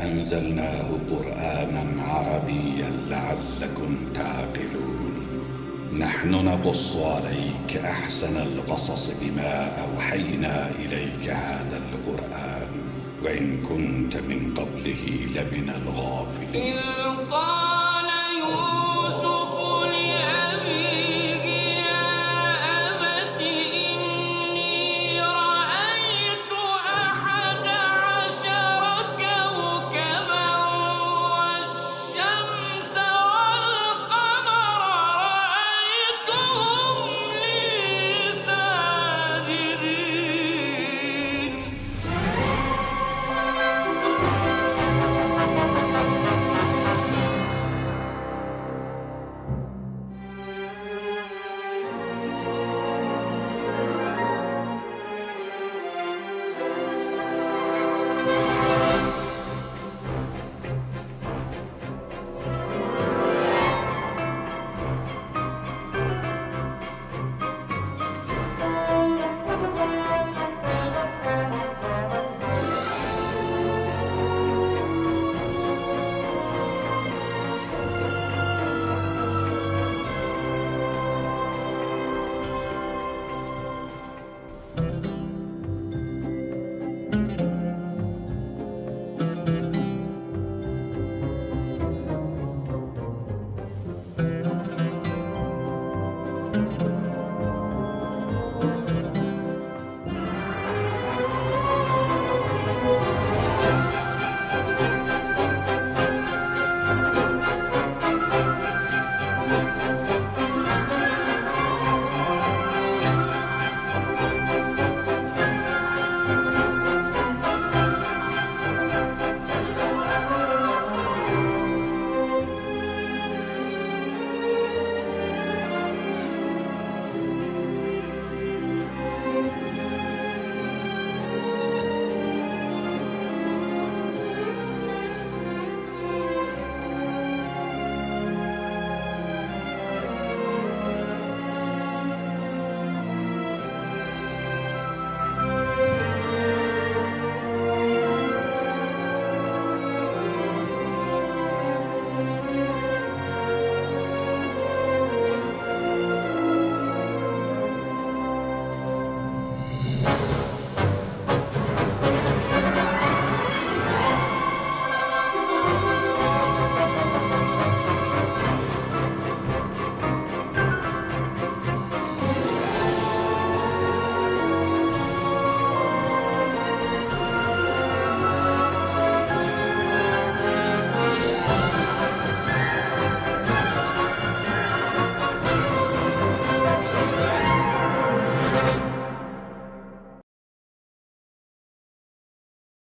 أنزلناه قرآنا عربيا لعلكم تعقلون. نحن نقص عليك أحسن القصص بما أوحينا إليك هذا القرآن وإن كنت من قبله لمن الغافلين. إذ قال يوسف لأبيه يا أبت إني رأيت 11 كوكبا والشمس والقمر رأيتهم لي ساجدين.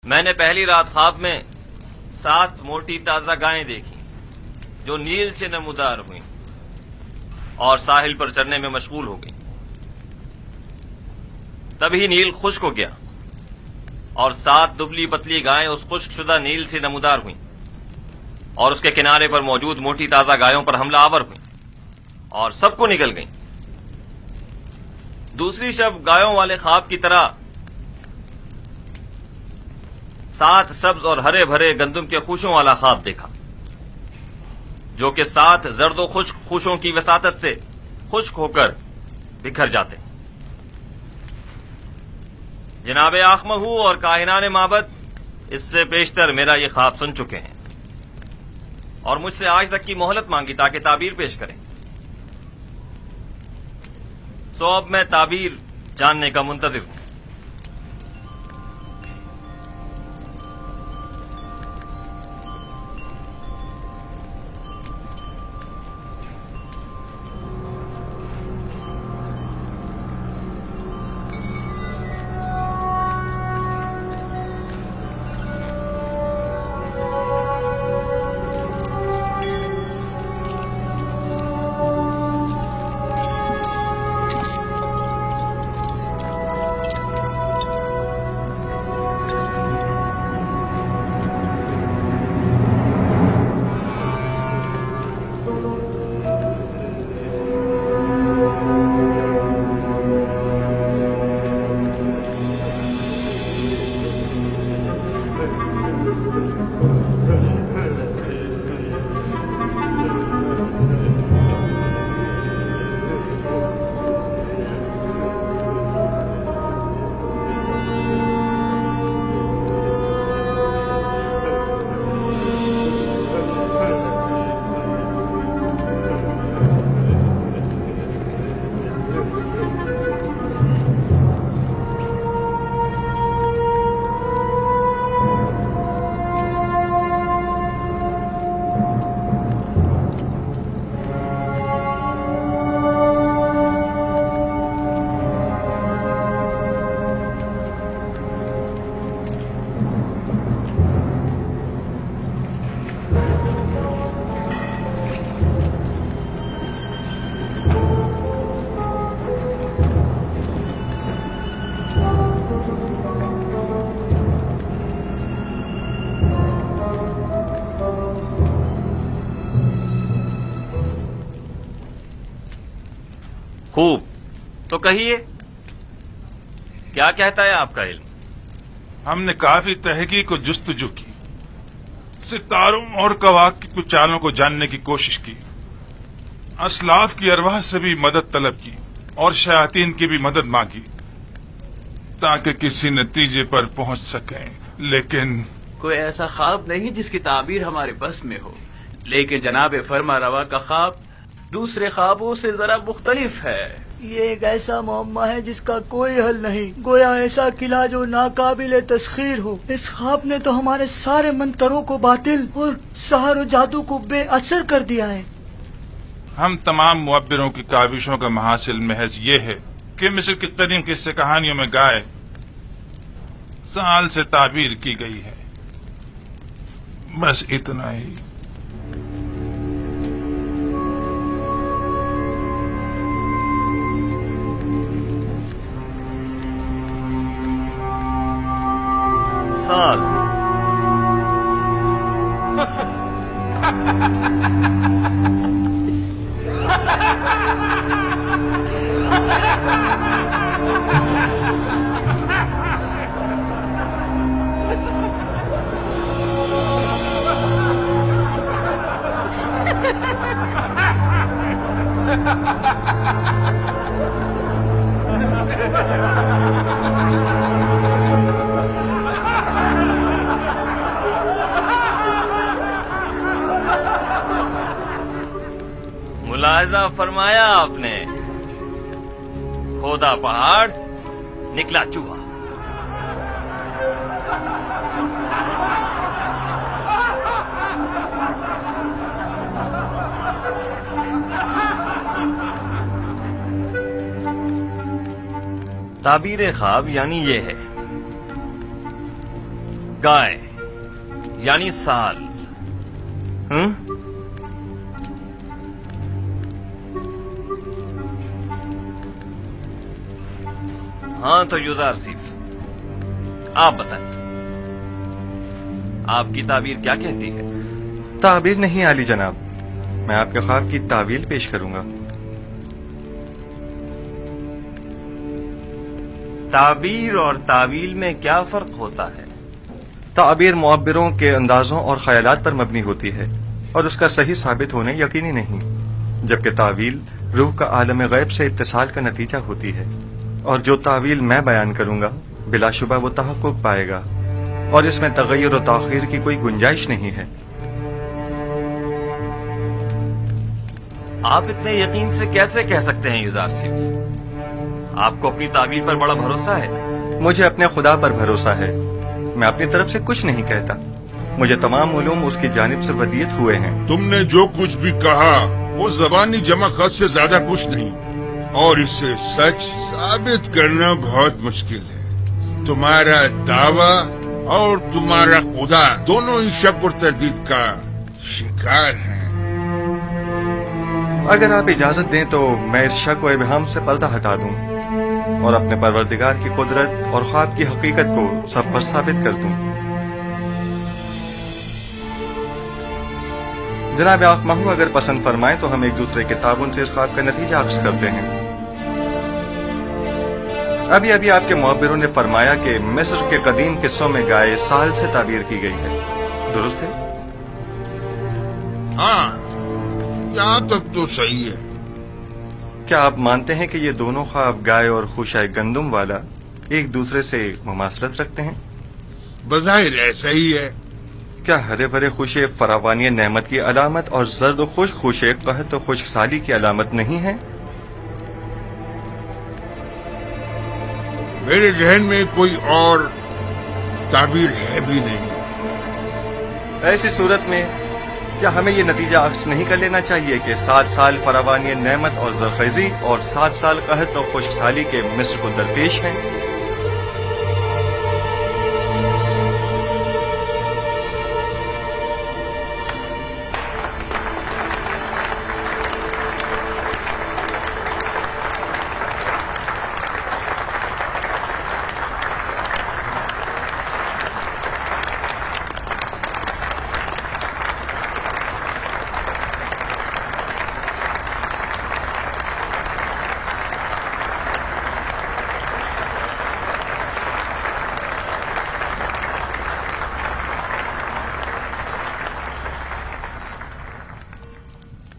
میں نے پہلی رات خواب میں 7 موٹی تازہ گائیں دیکھی جو نیل سے نمودار ہوئیں اور ساحل پر چرنے میں مشغول ہو گئیں۔ تبھی نیل خشک ہو گیا اور 7 دبلی پتلی گائیں اس خشک شدہ نیل سے نمودار ہوئیں اور اس کے کنارے پر موجود موٹی تازہ گایوں پر حملہ آور ہوئیں اور سب کو نگل گئیں۔ دوسری شب گایوں والے خواب کی طرح 7 سبز اور ہرے بھرے گندم کے خوشوں والا خواب دیکھا جو کہ 7 زرد و خشک خوشوں کی وساطت سے خشک ہو کر بکھر جاتے۔ جناب آخمہو اور کاہنان معبد اس سے پیشتر میرا یہ خواب سن چکے ہیں اور مجھ سے آج تک کی مہلت مانگی تاکہ تعبیر پیش کریں۔ سو اب میں تعبیر جاننے کا منتظر ہوں۔ خوب، تو کہیے کیا کہتا ہے آپ کا علم؟ ہم نے کافی تحقیق و جستجو کی، ستاروں اور کواکب کی چالوں کو جاننے کی کوشش کی، اسلاف کی ارواح سے بھی مدد طلب کی اور شیاطین کی بھی مدد مانگی تاکہ کسی نتیجے پر پہنچ سکیں، لیکن کوئی ایسا خواب نہیں جس کی تعبیر ہمارے بس میں ہو، لیکن جناب فرما روا کا خواب دوسرے خوابوں سے ذرا مختلف ہے۔ یہ ایک ایسا معمہ ہے جس کا کوئی حل نہیں، گویا ایسا قلعہ جو ناقابل تسخیر ہو۔ اس خواب نے تو ہمارے سارے منتروں کو باطل اور سحر و جادو کو بے اثر کر دیا ہے۔ ہم تمام معبروں کی کاوشوں کا محاصل محض یہ ہے کہ مصر کی قدیم قصے کہانیوں میں گائے سال سے تعبیر کی گئی ہے، بس اتنا ہی۔ سال ملاحظہ فرمایا آپ نے، کھودا پہاڑ نکلا چوہا۔ تعبیر خواب یعنی یہ ہے، گائے یعنی سال۔ ہاں تو یوزار صیف آپ بتائیں، آپ کی تعبیر کیا کہتی ہے؟ تعبیر نہیں عالی جناب، میں آپ کے خواب کی تعویل پیش کروں گا۔ تعبیر اور تعویل میں کیا فرق ہوتا ہے؟ تعبیر معبروں کے اندازوں اور خیالات پر مبنی ہوتی ہے اور اس کا صحیح ثابت ہونا یقینی نہیں، جبکہ تعویل روح کا عالم غیب سے اتصال کا نتیجہ ہوتی ہے، اور جو تعویل میں بیان کروں گا بلا شبہ وہ تحقق پائے گا اور اس میں تغیر و تاخیر کی کوئی گنجائش نہیں ہے۔ آپ اتنے یقین سے کیسے کہہ سکتے ہیں یوزار صیف؟ آپ کو اپنی تعبیر پر بڑا بھروسہ ہے۔ مجھے اپنے خدا پر بھروسہ ہے، میں اپنی طرف سے کچھ نہیں کہتا، مجھے تمام علوم اس کی جانب سے ودیت ہوئے ہیں۔ تم نے جو کچھ بھی کہا وہ زبانی جمع خط سے زیادہ کچھ نہیں، اور اسے سچ ثابت کرنا بہت مشکل ہے۔ تمہارا دعویٰ اور تمہارا خدا دونوں ہی شک اور تردید کا شکار ہیں۔ اگر آپ اجازت دیں تو میں اس شک و ابہام سے پردہ ہٹا دوں اور اپنے پروردگار کی قدرت اور خواب کی حقیقت کو سب پر ثابت کر دوں۔ جناب آنکھ ماہو، اگر پسند فرمائیں تو ہم ایک دوسرے کے تعاون سے اس خواب کا نتیجہ اخذ کرتے ہیں۔ ابھی آپ کے معبروں نے فرمایا کہ مصر کے قدیم قصوں میں گائے سال سے تعبیر کی گئی ہے، درست ہے؟ ہاں، یہاں تک تو صحیح ہے۔ کیا آپ مانتے ہیں کہ یہ دونوں خواب گائے اور خوشہ گندم والا ایک دوسرے سے مماثلت رکھتے ہیں؟ بظاہر ایسا ہی ہے۔ کیا ہرے بھرے خوشے فراوانی نعمت کی علامت اور زرد و خشک خوشے قحط و خشک سالی کی علامت نہیں ہیں؟ میرے ذہن میں کوئی اور تعبیر ہے بھی نہیں۔ ایسی صورت میں کیا ہمیں یہ نتیجہ اخذ نہیں کر لینا چاہیے کہ 7 سال فراوانی نعمت اور زرخیزی اور 7 سال قحط و خشک سالی کے مصر کو درپیش ہیں؟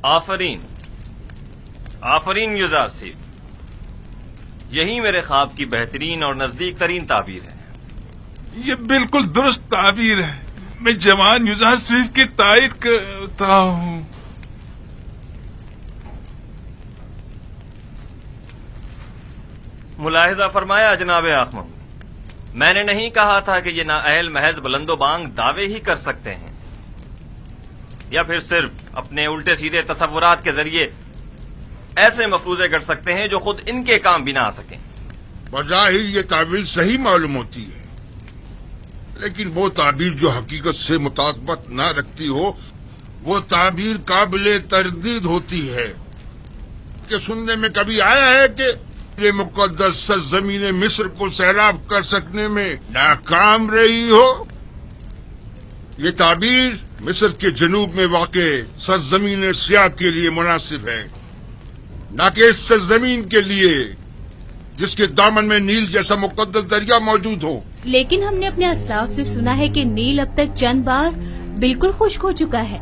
آفرین آفرین یزار سیف، یہی میرے خواب کی بہترین اور نزدیک ترین تعبیر ہے۔ یہ بالکل درست تعبیر ہے، میں جوان یوزار سیف کی تائید کرتا ہوں۔ ملاحظہ فرمایا جناب آخ محمود، میں نے نہیں کہا تھا کہ یہ نااہل محض بلند و بانگ دعوے ہی کر سکتے ہیں یا پھر صرف اپنے الٹے سیدھے تصورات کے ذریعے ایسے مفروضے کر سکتے ہیں جو خود ان کے کام بھی نہ آ سکیں۔ بظاہر یہ تعبیر صحیح معلوم ہوتی ہے، لیکن وہ تعبیر جو حقیقت سے مطابقت نہ رکھتی ہو وہ تعبیر قابل تردید ہوتی ہے۔ کہ سننے میں کبھی آیا ہے کہ یہ مقدس سرزمین مصر کو سیراب کر سکنے میں ناکام رہی ہو؟ یہ تعبیر مصر کے جنوب میں واقع سرزمین سیاب کے لیے مناسب ہے، نہ کہ اس سرزمین کے لیے جس کے دامن میں نیل جیسا مقدس دریا موجود ہو۔ لیکن ہم نے اپنے اسلاف سے سنا ہے کہ نیل اب تک چند بار بالکل خشک ہو چکا ہے،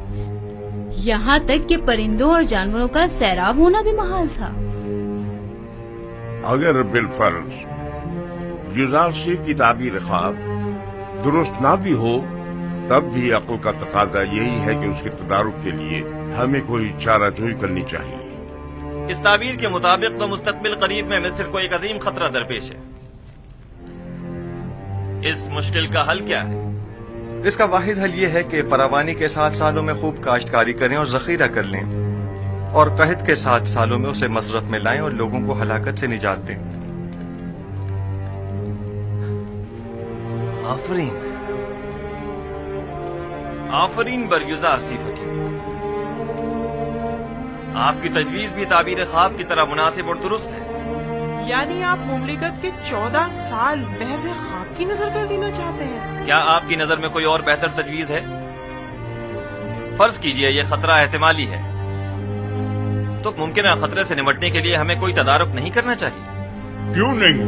یہاں تک کہ پرندوں اور جانوروں کا سیراب ہونا بھی محال تھا۔ اگر بالفرض یوزار سیف کی تعبیر خواب درست نہ بھی ہو، تب بھی عقل کا تقاضا یہی ہے کہ اس کے تدارک کے لیے ہمیں کوئی چارہ جوئی کرنی چاہیے۔ اس تعبیر کے مطابق تو مستقبل قریب میں مصر کو ایک عظیم خطرہ درپیش ہے۔ اس مشکل کا حل کیا ہے؟ اس کا واحد حل یہ ہے کہ فراوانی کے 7 سالوں میں خوب کاشتکاری کریں اور ذخیرہ کر لیں، اور قحط کے 7 سالوں میں اسے مصرف میں لائیں اور لوگوں کو ہلاکت سے نجات دیں۔ آفرین آفرین بر یزار سیف حکیم، آپ کی تجویز بھی تعبیر خواب کی طرح مناسب اور درست ہے۔ یعنی آپ مملکت کے 14 سال محض خواب کی نظر کر دینا چاہتے ہیں؟ کیا آپ کی نظر میں کوئی اور بہتر تجویز ہے؟ فرض کیجئے یہ خطرہ احتمالی ہے، تو ممکنہ خطرے سے نمٹنے کے لیے ہمیں کوئی تدارک نہیں کرنا چاہیے؟ کیوں نہیں؟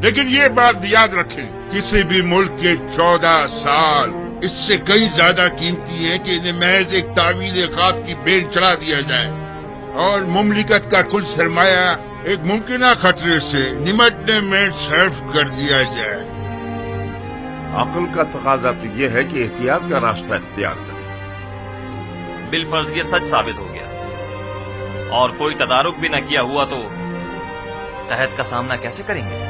لیکن یہ بات یاد رکھیں، کسی بھی ملک کے 14 سال اس سے کئی زیادہ قیمتی ہے کہ انہیں محض ایک تعویل خواب کی بین چڑھا دیا جائے اور مملکت کا کل سرمایہ ایک ممکنہ خطرے سے نمٹنے میں صرف کر دیا جائے۔ عقل کا تقاضا تو یہ ہے کہ احتیاط کا راستہ اختیار کریں۔ بالفرض یہ سچ ثابت ہو گیا اور کوئی تدارک بھی نہ کیا ہوا تو قحط کا سامنا کیسے کریں گے؟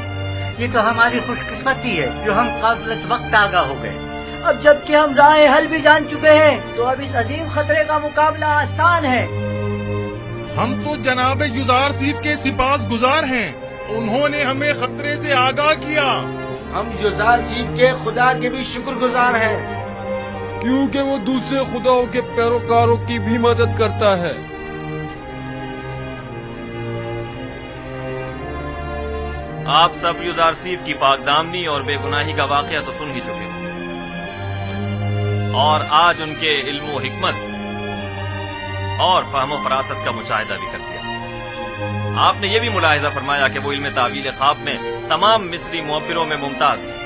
یہ تو ہماری خوش قسمتی ہے جو ہم قابل وقت آگاہ ہو گئے۔ اب جب کہ ہم راہ حل بھی جان چکے ہیں تو اب اس عظیم خطرے کا مقابلہ آسان ہے۔ ہم تو جناب یزار سیف کے سپاس گزار ہیں، انہوں نے ہمیں خطرے سے آگاہ کیا۔ ہم یزار سیف کے خدا کے بھی شکر گزار ہیں، کیونکہ وہ دوسرے خداؤں کے پیروکاروں کی بھی مدد کرتا ہے۔ آپ سب یزار سیف کی پاک دامنی اور بے گناہی کا واقعہ تو سن ہی چکے ہو، اور آج ان کے علم و حکمت اور فہم و فراست کا مشاہدہ بھی کر دیا۔ آپ نے یہ بھی ملاحظہ فرمایا کہ وہ علم تعویل خواب میں تمام مصری معبروں میں ممتاز ہیں۔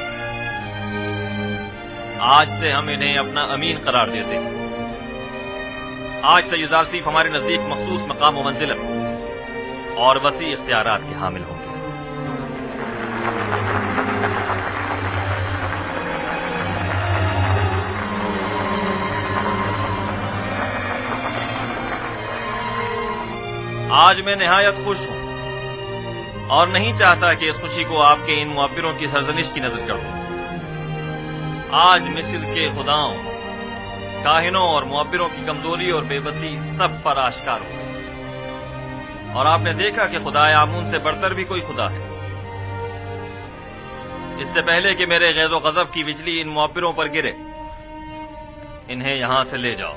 آج سے ہم انہیں اپنا امین قرار دیتے ہیں۔ آج سے یزار سیف ہمارے نزدیک مخصوص مقام و منزلت اور وسیع اختیارات کے حامل ہوں گے۔ آج میں نہایت خوش ہوں اور نہیں چاہتا کہ اس خوشی کو آپ کے ان معبروں کی سرزنش کی نظر کر دوں۔ آج مصر کے خداؤں، کاہنوں اور معبروں کی کمزوری اور بے بسی سب پر آشکار ہو گئی، اور آپ نے دیکھا کہ خدا آمون سے بڑھ کر بھی کوئی خدا ہے۔ اس سے پہلے کہ میرے غیظ و غضب کی بجلی ان معبروں پر گرے، انہیں یہاں سے لے جاؤ۔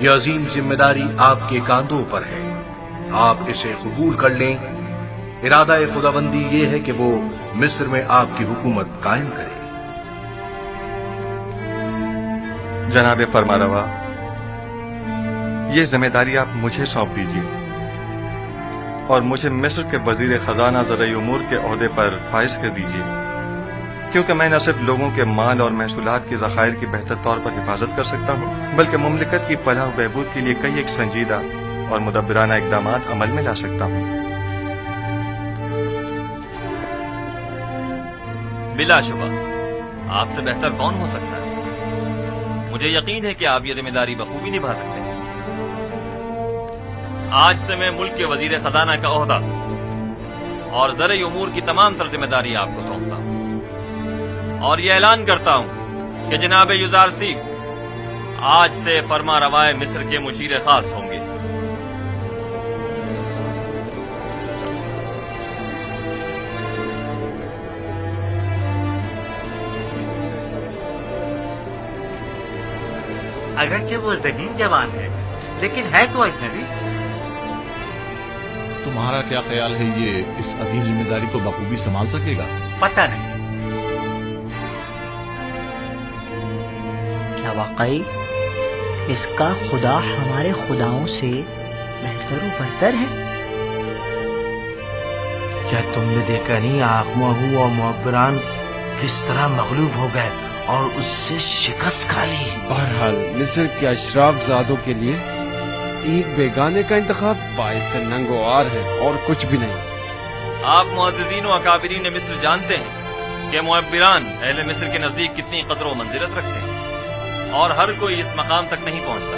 یہ عظیم ذمہ داری آپ کے کاندھوں پر ہے، آپ اسے قبول کر لیں۔ ارادہ خداوندی یہ ہے کہ وہ مصر میں آپ کی حکومت قائم کرے۔ جناب فرمانروا، یہ ذمہ داری آپ مجھے سونپ دیجیے اور مجھے مصر کے وزیر خزانہ زرعی امور کے عہدے پر فائز کر دیجیے، کیونکہ میں نہ صرف لوگوں کے مال اور محصولات کے ذخائر کی بہتر طور پر حفاظت کر سکتا ہوں، بلکہ مملکت کی فلاح و بہبود کے لیے کئی ایک سنجیدہ اور مدبرانہ اقدامات عمل میں لا سکتا ہوں۔ بلا شبہ آپ سے بہتر کون ہو سکتا ہے؟ مجھے یقین ہے کہ آپ یہ ذمہ داری بخوبی نبھا سکتے ہیں۔ آج سے میں ملک کے وزیر خزانہ کا عہدہ اور زرعی امور کی تمام تر ذمہ داری آپ کو سونپتا ہوں، اور یہ اعلان کرتا ہوں کہ جناب یوزارسیف آج سے فرما روائے مصر کے مشیر خاص ہوں گے۔ اگرچہ وہ ذہین جوان ہے لیکن ہے تو اجنبی۔ تمہارا کیا خیال ہے یہ اس عظیم ذمہ داری کو بخوبی سنبھال سکے گا؟ پتہ نہیں۔ کیا واقعی اس کا خدا ہمارے خداؤں سے بہتر و برتر ہے؟ کیا تم نے دیکھا نہیں آخماہو اور معبران کس طرح مغلوب ہو گئے اور اس سے شکست کھا لی؟ بہرحال مصر کے اشراف زادوں کے لیے ایک بیگانے کا انتخاب باعث ننگ و عار ہے اور کچھ بھی نہیں۔ آپ معززین و اکابرین مصر جانتے ہیں کہ معبران اہل مصر کے نزدیک کتنی قدر و منزلت رکھتے ہیں، اور ہر کوئی اس مقام تک نہیں پہنچتا،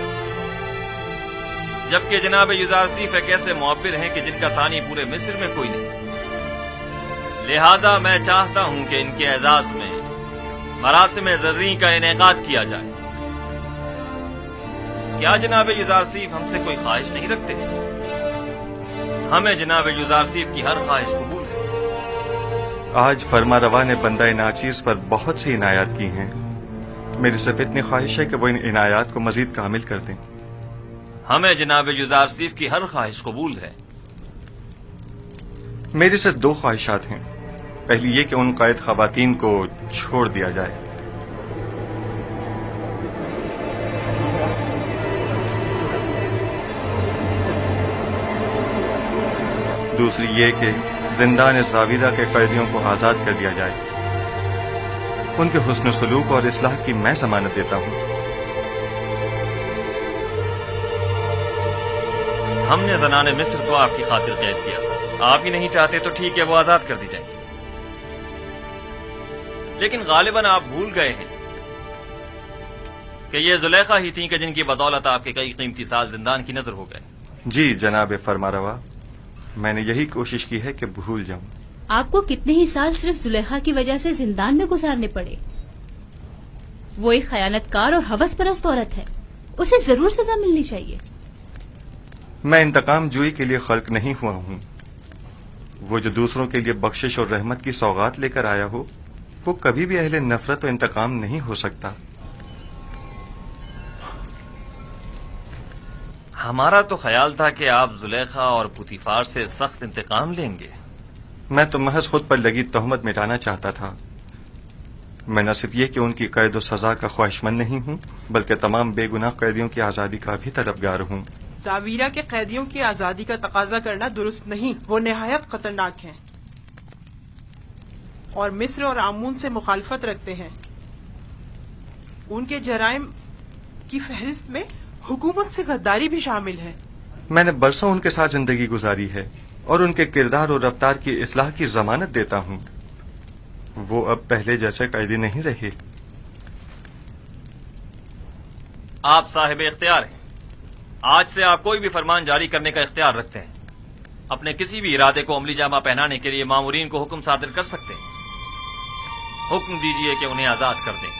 جبکہ جناب یوزارسیف ایک ایسے معبر ہیں کہ جن کا ثانی پورے مصر میں کوئی نہیں۔ لہذا میں چاہتا ہوں کہ ان کے اعزاز میں مراسم زرعی کا انعقاد کیا جائے۔ کیا جناب یوزارسیف ہم سے کوئی خواہش نہیں رکھتے؟ ہمیں جناب یوزارسیف کی ہر خواہش قبول ہے۔ آج فرما روا نے بندہ ناچیز پر بہت سی عنایات کی ہیں، میری صرف اتنی خواہش ہے کہ وہ ان عنایات کو مزید کامل کر دیں۔ ہمیں جناب یوزارسیف کی ہر خواہش قبول ہے۔ میری صرف دو خواہشات ہیں، پہلی یہ کہ ان قائد خواتین کو چھوڑ دیا جائے، دوسری یہ کہ زندان زاویرہ کے قیدیوں کو آزاد کر دیا جائے۔ ان کے حسن سلوک اور اصلاح کی میں ضمانت دیتا ہوں۔ ہم نے زنان مصر کو آپ کی خاطر قید کیا، آپ ہی نہیں چاہتے تو ٹھیک ہے، وہ آزاد کر دی جائیں، لیکن غالباً آپ بھول گئے ہیں کہ یہ زلیخا ہی تھیں کہ جن کی بدولت آپ کے کئی قیمتی سال زندان کی نظر ہو گئے۔ جی جناب فرمانروا، میں نے یہی کوشش کی ہے کہ بھول جاؤں۔ آپ کو کتنے ہی سال صرف زلیخا کی وجہ سے زندان میں گزارنے پڑے؟ وہ ایک خیانت کار اور ہوس پرست عورت ہے، اسے ضرور سزا ملنی چاہیے۔ میں انتقام جوئی کے لیے خلق نہیں ہوا ہوں۔ وہ جو دوسروں کے لیے بخشش اور رحمت کی سوغات لے کر آیا ہو، وہ کبھی بھی اہل نفرت و انتقام نہیں ہو سکتا۔ ہمارا تو خیال تھا کہ آپ زلیخا اور پوتیفار سے سخت انتقام لیں گے۔ میں تو محض خود پر لگی تہمت مٹانا چاہتا تھا۔ میں نہ صرف یہ کہ ان کی قید و سزا کا خواہش مند نہیں ہوں، بلکہ تمام بے گناہ قیدیوں کی آزادی کا بھی طلبگار ہوں۔ زاویرہ کے قیدیوں کی آزادی کا تقاضا کرنا درست نہیں، وہ نہایت خطرناک ہیں اور مصر اور آمون سے مخالفت رکھتے ہیں۔ ان کے جرائم کی فہرست میں حکومت سے غداری بھی شامل ہے۔ میں نے برسوں ان کے ساتھ زندگی گزاری ہے اور ان کے کردار اور رفتار کی اصلاح کی ضمانت دیتا ہوں۔ وہ اب پہلے جیسے قیدی نہیں رہے۔ آپ صاحب اختیار ہیں، آج سے آپ کوئی بھی فرمان جاری کرنے کا اختیار رکھتے ہیں۔ اپنے کسی بھی ارادے کو عملی جامہ پہنانے کے لیے مامورین کو حکم صادر کر سکتے ہیں۔ حکم دیجیے کہ انہیں آزاد کر دیں۔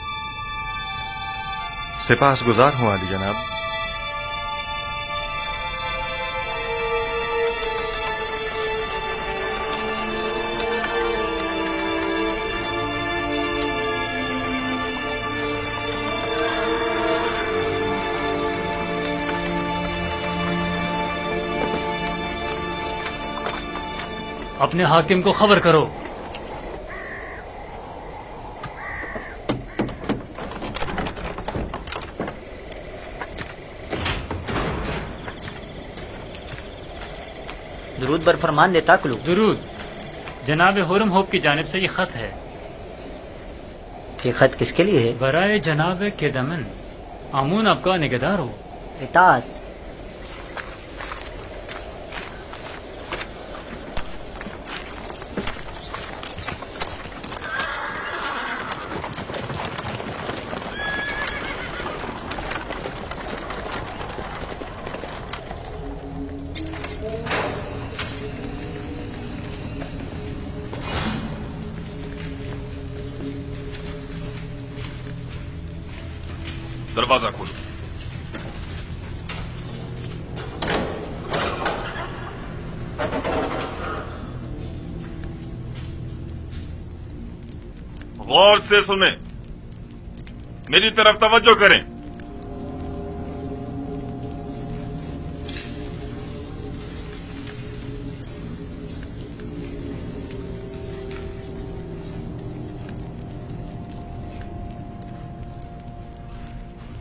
سپاس گزار ہوں عالی جناب۔ اپنے حاکم کو خبر کرو. درود بر فرمان دیتا کلو. درود. جناب ہورم ہوپ کی جانب سے یہ خط ہے. یہ خط کس کے لیے ہے؟ برائے جناب کیدمن، آمون آپ کا نگہدار ہو. اطاعت. دروازہ کھولو. غور سے سنیں، میری طرف توجہ کریں.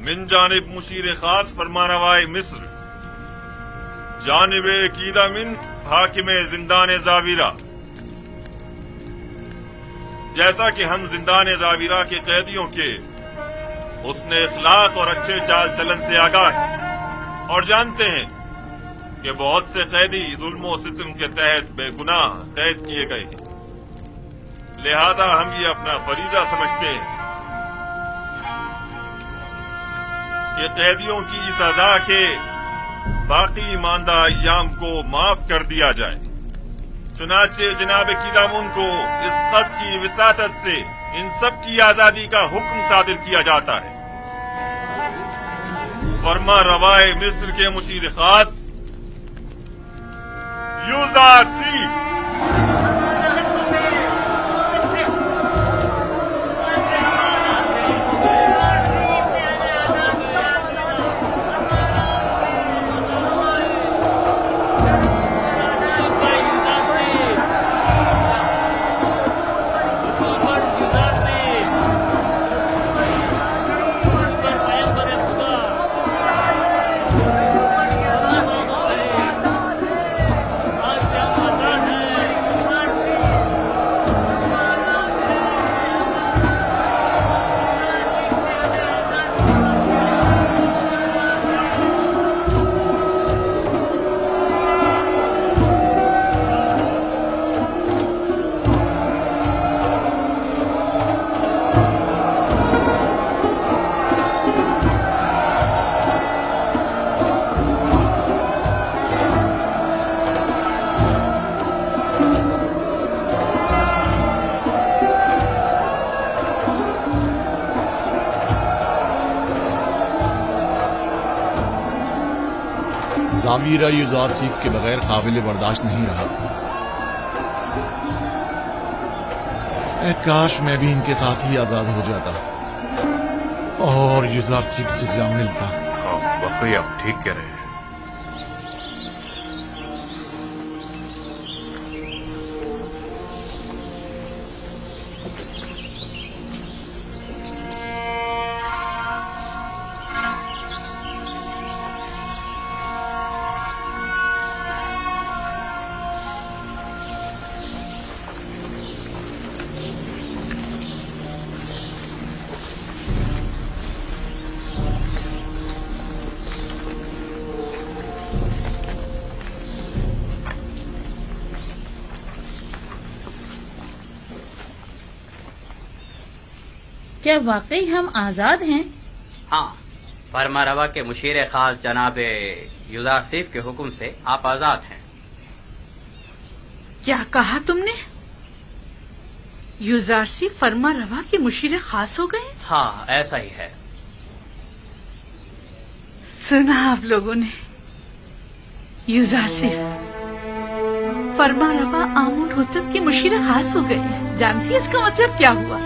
من جانب مشیر خاص فرمانروائے مصر، جانب عقیدہ من حاکم زندان زاویرہ، جیسا کہ ہم زندان زاویرہ کے قیدیوں کے حسن اخلاق اور اچھے چال چلن سے آگاہ ہیں اور جانتے ہیں کہ بہت سے قیدی ظلم و ستم کے تحت بے گناہ قید کیے گئے ہیں، لہذا ہم یہ اپنا فریضہ سمجھتے ہیں کہ قیدیوں کی سزا کے باقی ماندہ ایام کو معاف کر دیا جائے. چنانچہ جناب کیدامون کو اس خط کی وساطت سے ان سب کی آزادی کا حکم صادر کیا جاتا ہے. فرما روائے مصر کے مشیر خاص یوزارسی. زاویرہ یوزارسیف کے بغیر قابل برداشت نہیں رہا. اے کاش میں بھی ان کے ساتھ ہی آزاد ہو جاتا اور یوزارسیف سے جا ملتا. واقعی آپ ٹھیک کہہ رہے ہیں. کیا واقعی ہم آزاد ہیں؟ ہاں، فرما روا کے مشیر خاص جناب یوزارسیف کے حکم سے آپ آزاد ہیں. کیا کہا تم نے؟ یوزارسیف فرما روا کے مشیر خاص ہو گئے؟ ہاں، ایسا ہی ہے. سنا آپ لوگوں نے، یوزارسیف فرما روا آمون ہوتب کے مشیر خاص ہو گئے ہیں. جانتی ہے اس کا مطلب کیا ہوا؟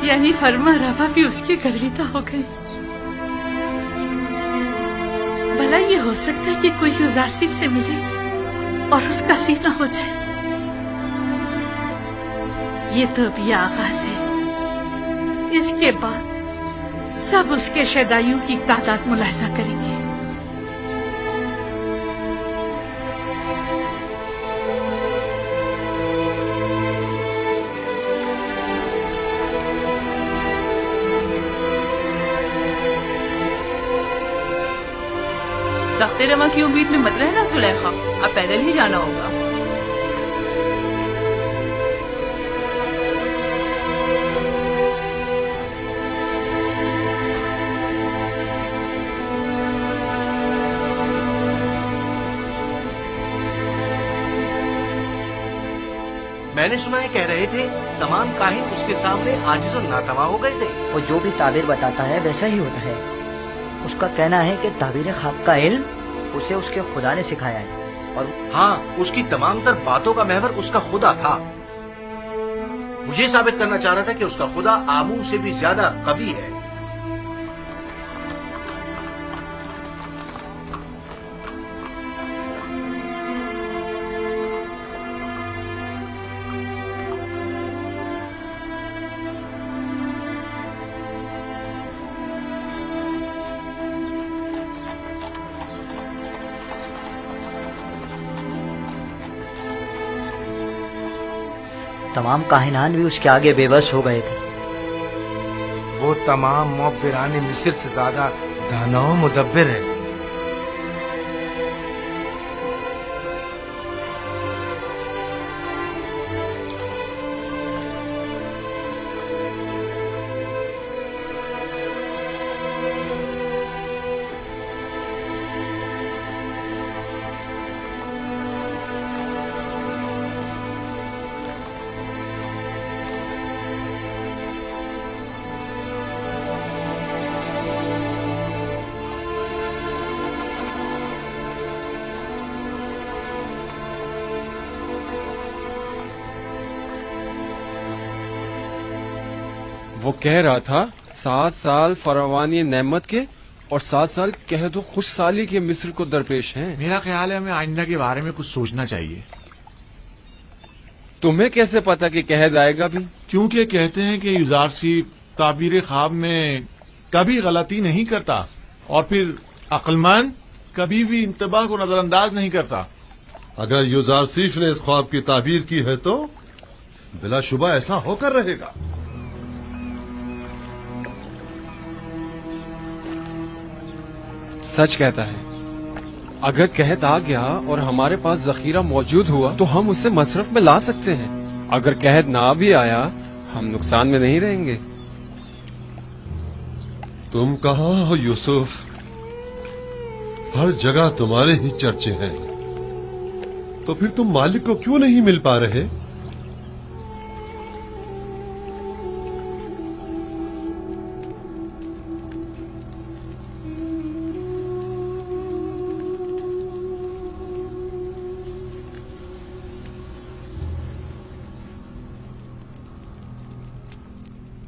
یعنی فرما روا بھی اس کے گرویدہ ہو گئے. بھلا یہ ہو سکتا ہے کہ کوئی یوزارسیف سے ملے اور اس کا سینہ ہو جائے؟ یہ تو ابھی آغاز ہے. اس کے بعد سب اس کے شیدائیوں کی تعداد ملاحظہ کریں گے. تخت رواں کی امید میں مت رہنا زلیخا، اب پیدل ہی جانا ہوگا. میں نے سنا ہے کہہ رہے تھے تمام کاہن اس کے سامنے عاجز و ناتواں ہو گئے تھے. وہ جو بھی تعبیر بتاتا ہے ویسا ہی ہوتا ہے. اس کا کہنا ہے کہ تعبیر خواب کا علم اسے اس کے خدا نے سکھایا ہے. اور ہاں، اس کی تمام تر باتوں کا محور اس کا خدا تھا. وہ یہ ثابت کرنا چاہ رہا تھا کہ اس کا خدا آمون سے بھی زیادہ قوی ہے. تمام کاہنان بھی اس کے آگے بے بس ہو گئے تھے. وہ تمام معبران مصر سے زیادہ دانا و مدبر ہے. وہ کہہ رہا تھا 7 سال فراوانی نعمت کے اور 7 سال قحط و خوش سالی کے مصر کو درپیش ہیں. میرا خیال ہے ہمیں آئندہ کے بارے میں کچھ سوچنا چاہیے. تمہیں کیسے پتا کہ قحط آئے گا بھی؟ کیونکہ کہتے ہیں کہ یوزارسیف تعبیر خواب میں کبھی غلطی نہیں کرتا اور پھر عقل مند کبھی بھی انتباہ کو نظر انداز نہیں کرتا. اگر یوزارسیف نے اس خواب کی تعبیر کی ہے تو بلا شبہ ایسا ہو کر رہے گا. سچ کہتا ہے. اگر قحط آ گیا اور ہمارے پاس ذخیرہ موجود ہوا تو ہم اسے مصرف میں لا سکتے ہیں. اگر قحط نہ بھی آیا ہم نقصان میں نہیں رہیں گے. تم کہاں ہو یوسف؟ ہر جگہ تمہارے ہی چرچے ہیں. تو پھر تم مالک کو کیوں نہیں مل پا رہے؟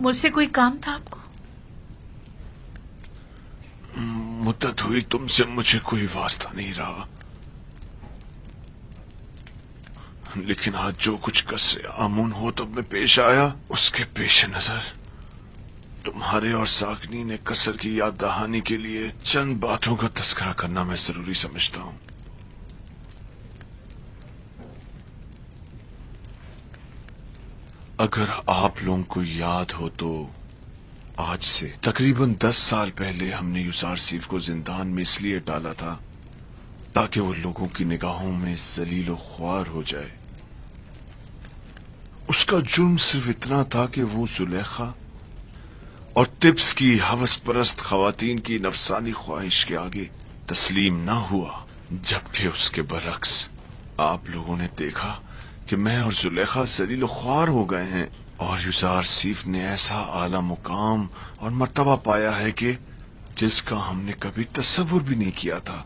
مجھ سے کوئی کام تھا آپ کو؟ مدت ہوئی تم سے مجھے کوئی واسطہ نہیں رہا، لیکن آج جو کچھ قصے آمون ہو تب میں پیش آیا اس کے پیش نظر تمہارے اور ساکنین قصر کی یاد دہانی کے لیے چند باتوں کا تذکرہ کرنا میں ضروری سمجھتا ہوں. اگر آپ لوگوں کو یاد ہو تو آج سے تقریباً 10 سال پہلے ہم نے یوزارسیف کو زندان میں اس لیے ڈالا تھا تاکہ وہ لوگوں کی نگاہوں میں ذلیل و خوار ہو جائے. اس کا جرم صرف اتنا تھا کہ وہ زلیخا اور طبس کی ہوس پرست خواتین کی نفسانی خواہش کے آگے تسلیم نہ ہوا، جبکہ اس کے برعکس آپ لوگوں نے دیکھا کہ میں اور زلیخا ذلیل و خوار ہو گئے ہیں اور یوزارسیف نے ایسا اعلی مقام اور مرتبہ پایا ہے کہ جس کا ہم نے کبھی تصور بھی نہیں کیا تھا.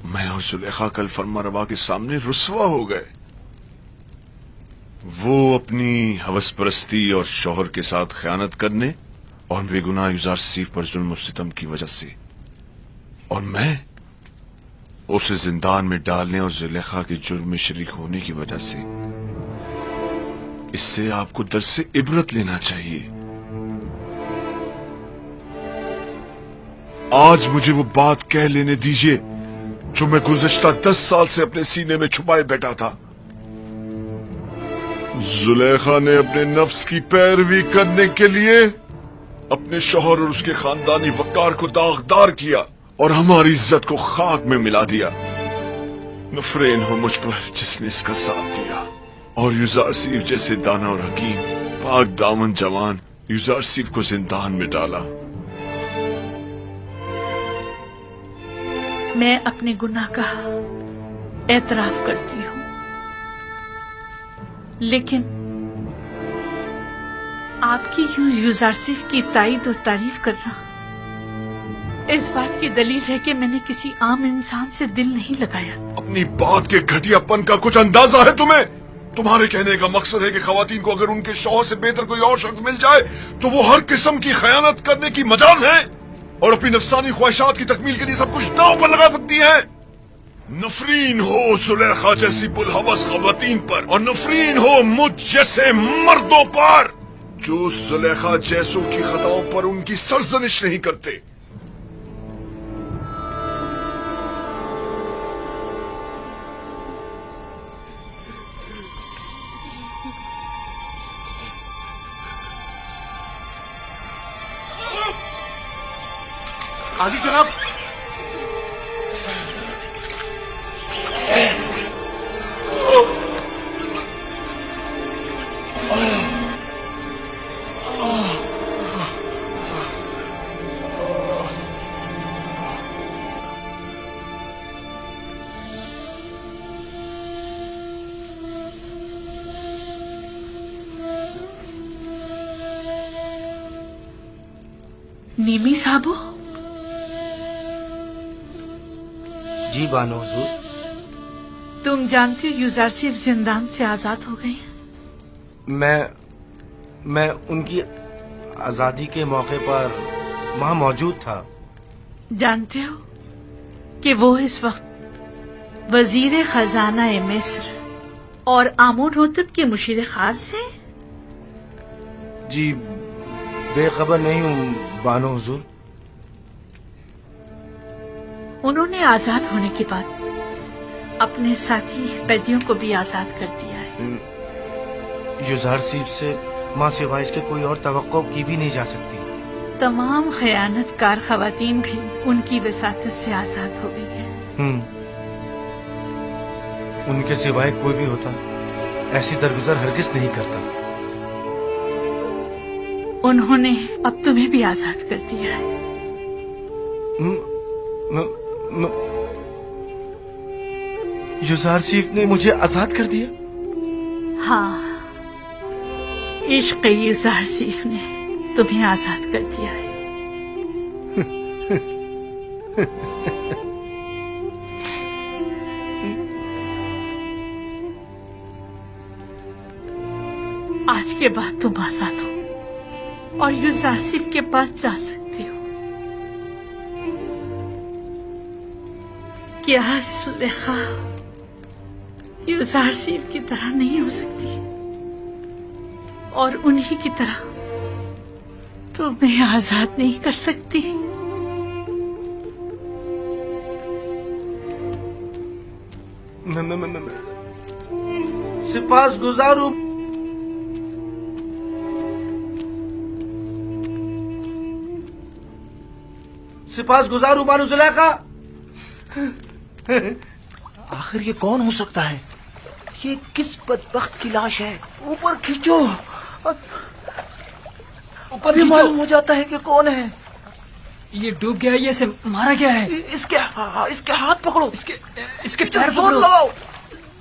میں اور زلیخا کل فرما روا کے سامنے رسوا ہو گئے. وہ اپنی ہوس پرستی اور شوہر کے ساتھ خیانت کرنے اور بے گناہ یوزارسیف پر ظلم و ستم کی وجہ سے، اور میں اسے زندان میں ڈالنے اور زلیخا کے جرم میں شریک ہونے کی وجہ سے. اس سے آپ کو درس سے عبرت لینا چاہیے. آج مجھے وہ بات کہہ لینے دیجیے جو میں گزشتہ 10 سال سے اپنے سینے میں چھپائے بیٹھا تھا. زلیخا نے اپنے نفس کی پیروی کرنے کے لیے اپنے شوہر اور اس کے خاندانی وقار کو داغدار کیا اور ہماری عزت کو خاک میں ملا دیا. نفرین ہو مجھ پر جس نے اس کا ساتھ دیا. اور یوزارسیف جیسے دانا اور حکیم پاک دامن جوان یوزارسیف کو زندان میں ڈالا. میں اپنے گناہ کا اعتراف کرتی ہوں، لیکن آپ کی یوزارسیف کی تائید اور تعریف کرنا اس بات کی دلیل ہے کہ میں نے کسی عام انسان سے دل نہیں لگایا. اپنی بات کے گھٹیا پن کا کچھ اندازہ ہے تمہیں؟ تمہارے کہنے کا مقصد ہے کہ خواتین کو اگر ان کے شوہر سے بہتر کوئی اور شخص مل جائے تو وہ ہر قسم کی خیانت کرنے کی مجاز ہیں اور اپنی نفسانی خواہشات کی تکمیل کے لیے سب کچھ داؤ پر لگا سکتی ہیں. نفرین ہو زلیخا جیسی بلحوث خواتین پر اور نفرین ہو مجھ جیسے مردوں پر جو زلیخا جیسوں کی خطاؤں پر ان کی سرزنش نہیں کرتے. آگے جناب. نیمی صاحبو. جی بانو حضور. تم جانتے ہو یوزارسیف زندان سے آزاد ہو گئے ہیں. میں ان کی آزادی کے موقع پر وہاں موجود تھا. جانتے ہو کہ وہ اس وقت وزیر خزانہ مصر اور آمون ہوتب کے مشیر خاص ہیں؟ جی بے خبر نہیں ہوں بانو حضور. انہوں نے آزاد ہونے کے بعد اپنے ساتھی قیدیوں کو بھی آزاد کر دیا ہے. یوزارسیف سے ماں سوائے اس کے کوئی اور توقع کی بھی نہیں جا سکتی. تمام خیانت کار خواتین بھی ان کی وساطت سے آزاد ہو گئی ہیں. ان کے سوائے کوئی بھی ہوتا ایسی درگزر ہرگز نہیں کرتا. انہوں نے اب تمہیں بھی آزاد کر دیا ہے. یوزارسیف نے مجھے آزاد کر دیا؟ ہاں، عشق یوزارسیف نے تمہیں آزاد کر دیا ہے. آج کے بعد تم آزاد ہو اور یوزارسیف کے پاس جا سکتے ہو. کیا زلیخا یوزارسیف کی طرح نہیں ہو سکتی اور انہی کی طرح تمہیں آزاد نہیں کر سکتی؟ سپاس گزاروں بانو زلیخا. آخر یہ کون ہو سکتا ہے؟ یہ کس بدبخت کی لاش ہے؟ اوپر کھینچو. اوپر بھی معلوم ہو جاتا ہے کہ کون ہے. یہ ڈوب گیا ہے، یہ اسے مارا گیا ہے. اس کے ہاتھ پکڑو، اس کے پیر زور پکڑو، لگاؤ،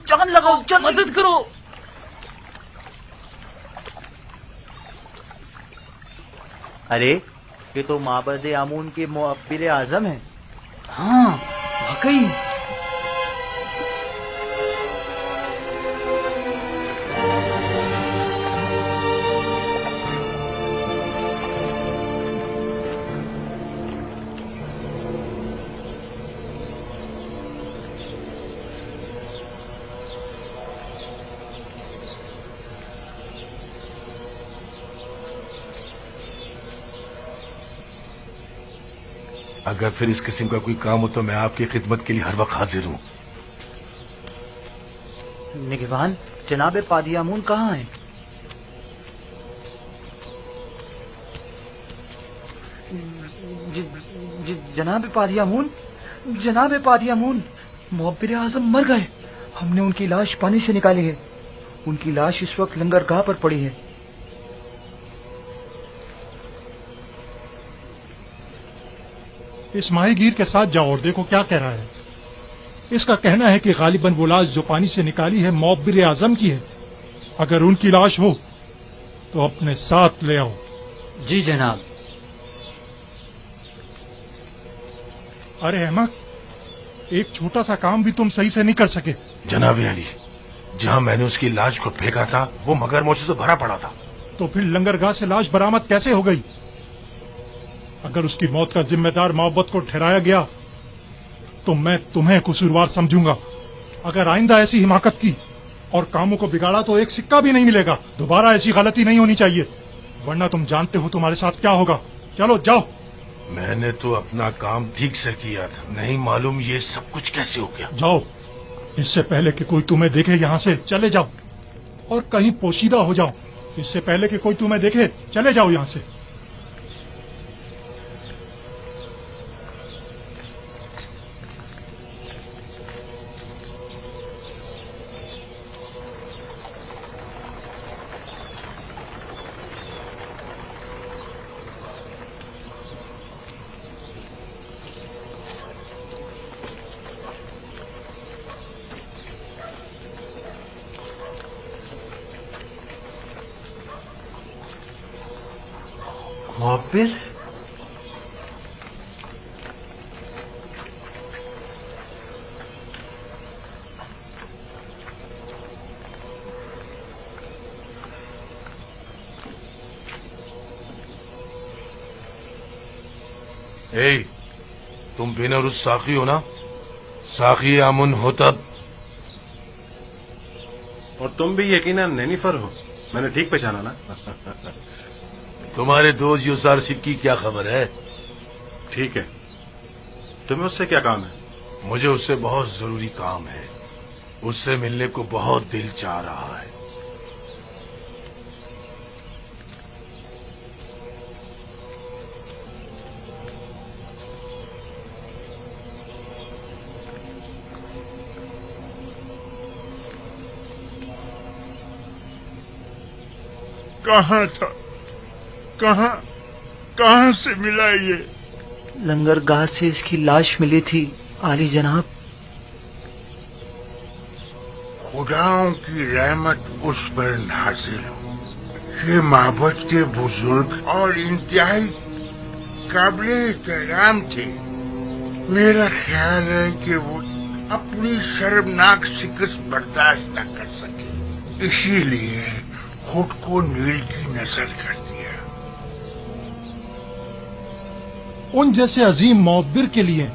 جان لگاؤ، مدد کرو. ارے یہ تو معبد آمون کے معبر اعظم ہیں. ہاں واقعی. اگر پھر اس قسم کا کوئی کام ہو تو میں آپ کی خدمت کے لیے ہر وقت حاضر ہوں. نگہبان، جناب پادیامون کہاں ہیں؟ جناب پادیامون، جناب پادیامون، معبر اعظم مر گئے. ہم نے ان کی لاش پانی سے نکالی ہے. ان کی لاش اس وقت لنگرگاہ پر پڑی ہے. اس ماہی گیر کے ساتھ جاؤ اور دیکھو کیا کہہ رہا ہے. اس کا کہنا ہے کہ غالباً وہ لاش جو پانی سے نکالی ہے معبر اعظم کی ہے. اگر ان کی لاش ہو تو اپنے ساتھ لے آؤ. جی جناب. ارے احمد، ایک چھوٹا سا کام بھی تم صحیح سے نہیں کر سکے. جناب علی، جہاں میں نے اس کی لاش کو پھینکا تھا وہ مگرمچھ سے بھرا پڑا تھا. تو پھر لنگرگاہ سے لاش برآمد کیسے ہو گئی؟ اگر اس کی موت کا ذمہ دار محبت کو ٹھہرایا گیا تو میں تمہیں قصوروار سمجھوں گا. اگر آئندہ ایسی حماقت کی اور کاموں کو بگاڑا تو ایک سکہ بھی نہیں ملے گا. دوبارہ ایسی غلطی نہیں ہونی چاہیے، ورنہ تم جانتے ہو تمہارے ساتھ کیا ہوگا. چلو جاؤ. میں نے تو اپنا کام ٹھیک سے کیا تھا، نہیں معلوم یہ سب کچھ کیسے ہو گیا. جاؤ، اس سے پہلے کہ کوئی تمہیں دیکھے یہاں سے چلے جاؤ، اور کہیں پوشیدہ ہو جاؤ. اس سے پہلے کہ کوئی تمہیں دیکھے چلے جاؤ یہاں سے. معبر، تم بین اور ساقی ہو نا؟ ساقی امن ہو تب. اور تم بھی یقیناً نینیفر ہو، میں نے ٹھیک پہچانا نا؟ تمہارے دوست یوزارسیف کی کیا خبر ہے؟ ٹھیک ہے. تمہیں اس سے کیا کام ہے؟ مجھے اس سے بہت ضروری کام ہے. اس سے ملنے کو بہت دل چاہ رہا ہے. کہاں تھا؟ کہاں سے ملا یہ؟ لنگرگاہ سے اس کی لاش ملی تھی عالی جناب. خداؤں کی رحمت اس پر نازل ہو. یہ معبد کے بزرگ اور انتہائی قابل احترام تھے. میرا خیال ہے کہ وہ اپنی شرمناک شکست برداشت نہ کر سکے، اسی لیے خود کو نیل کی نظر کر دیا. ان جیسے عظیم معبر کے لیے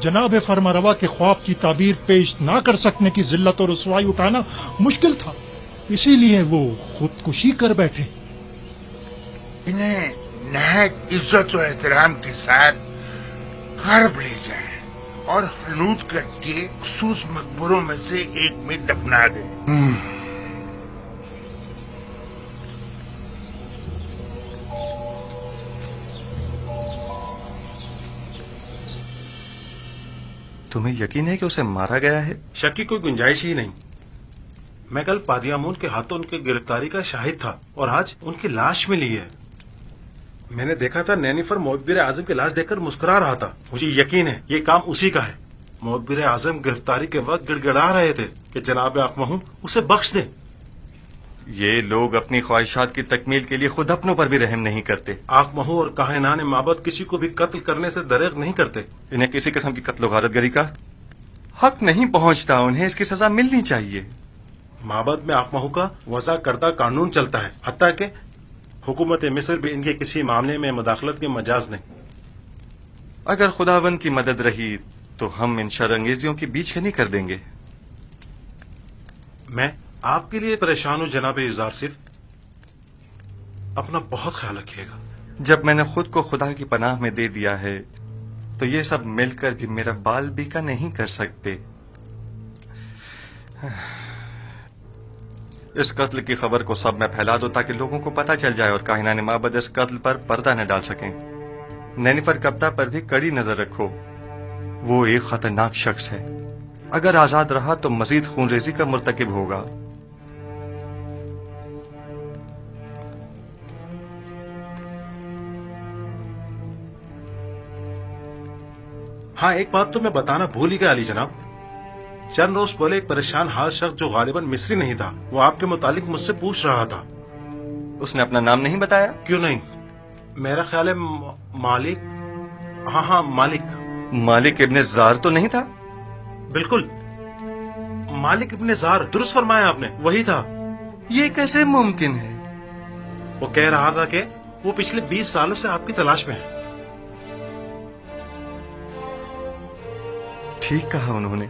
جناب فرماروا کے خواب کی تعبیر پیش نہ کر سکنے کی ذلت اور رسوائی اٹھانا مشکل تھا، اسی لیے وہ خودکشی کر بیٹھے. انہیں نہایت عزت و احترام کے ساتھ غرب لے جائیں اور حنوط کر کے مخصوص مقبروں میں سے ایک میں دفنا دیں. تمہیں یقین ہے کہ اسے مارا گیا ہے؟ شک کی کوئی گنجائش ہی نہیں. میں کل پادیامون کے ہاتھوں ان کی گرفتاری کا شاہد تھا اور آج ان کی لاش ملی ہے. میں نے دیکھا تھا نینیفر معبر اعظم کی لاش دیکھ کر مسکرا رہا تھا. مجھے یقین ہے یہ کام اسی کا ہے. معبر اعظم گرفتاری کے وقت گڑ گڑا رہے تھے کہ جناب آقمہو اسے بخش دیں. یہ لوگ اپنی خواہشات کی تکمیل کے لیے خود اپنوں پر بھی رحم نہیں کرتے. آقمہو اور کاہنان معبد کسی کو بھی قتل کرنے سے دریغ نہیں کرتے. انہیں کسی قسم کی قتل و غارت گری کا حق نہیں پہنچتا. انہیں اس کی سزا ملنی چاہیے. معبد میں آقمہو کا وضع کردہ قانون چلتا ہے، حتیٰ کہ حکومت مصر بھی ان کے کسی معاملے میں مداخلت کے مجاز نہیں. اگر خداوند کی مدد رہی تو ہم ان شر انگیزیوں کی بیچ کنی کر دیں گے. میں آپ کے لیے پریشان ہوں جناب یوزارسیف. اپنا بہت خیال رکھیے گا. جب میں نے خود کو خدا کی پناہ میں دے دیا ہے تو یہ سب مل کر بھی میرا بال بیکا نہیں کر سکتے. اس قتل کی خبر کو سب میں پھیلا دو تاکہ لوگوں کو پتہ چل جائے اور کاہنان معبد اس قتل پر پردہ نہ ڈال سکیں. نینیفر کپتا پر بھی کڑی نظر رکھو. وہ ایک خطرناک شخص ہے. اگر آزاد رہا تو مزید خون ریزی کا مرتکب ہوگا. ہاں، ایک بات تو میں بتانا بھول ہی گیا علی جناب. چند روز پہلے ایک پریشان حال شخص جو غالباً مصری نہیں تھا، وہ آپ کے متعلق مجھ سے پوچھ رہا تھا. اس نے اپنا نام نہیں بتایا؟ کیوں نہیں؟ میرا خیال ہے مالک. ہاں مالک. مالک ابن زار تو نہیں تھا؟ بالکل، مالک ابن زار، درست فرمایا آپ نے، وہی تھا. یہ کیسے ممکن ہے؟ وہ کہہ رہا تھا کہ وہ پچھلے 20 سالوں سے آپ کی تلاش میں ہے. ٹھیک کہا انہوں نے.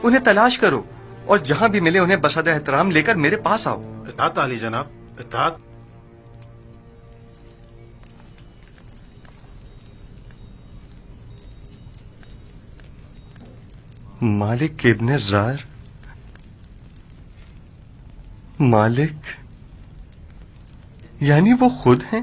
انہیں تلاش کرو اور جہاں بھی ملے انہیں بسادہ احترام لے کر میرے پاس آؤ. اطاعت علی جناب، اطاعت. مالک ابن زار. مالک یعنی وہ خود ہیں؟